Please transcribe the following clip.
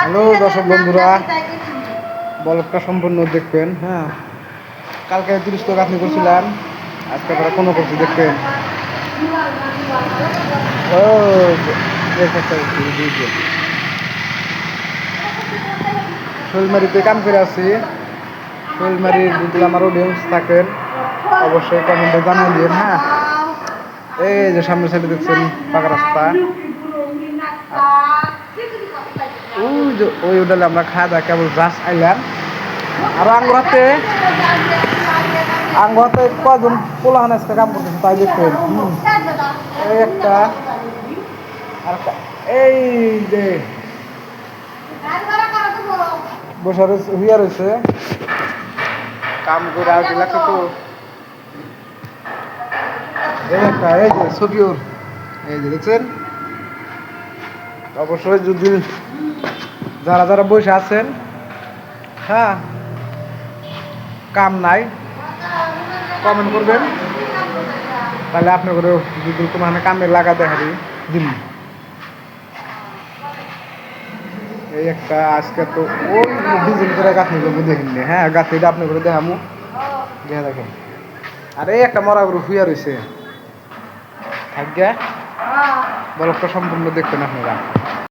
Hello দর্শক বন্ধুরা, ব্লগটা সম্পূর্ণ দেখবেন। হ্যাঁ, কালকে 30 টাকা আপনি করছিলাম, আজকে আপনারা কোনো করছি দেখবেন। ও শৈলমারিতে কাম করে আছি। শৈলমারির যদি আমার অডিয়েন্স থাকেন অবশ্যই কমেন্টে জানিয়ে দিন। হ্যাঁ, এই যে সামনের সাইডে দেখছেন পাকা রাস্তা, ওই হোটেলে আমরা খাওয়া দাওয়া কেবল জাস্ট আইলাম। আর আঙ্গুরাতে কজন পোলাহান আজকে কাম করতেছে তাই দেখবেন। এই একটা আর এই যে বসে হইয়া রয়েছে কাম করে আর লাগছে তো। এই একটা এই যে সফিউর, এই যে দেখছেন। অবশ্যই যদি যারা যারা বসে আছেন, হ্যাঁ, কাম নাই, কমেন্ট করবেন, তাহলে আপনার করে যদি কোনো কামে লাগা দেখা দিন। এই একটা আজকে তো ওই ডিজাইন করে গাঁথনি করবো দেখেন। হ্যাঁ, গাঁথনিটা আপনি করে দেখামু, দেখেন। আর এই একটা মরা গরু শুয়ে রয়েছে, থাক গিয়া ব্লগটা সম্পূর্ণ দেখবেন আপনারা।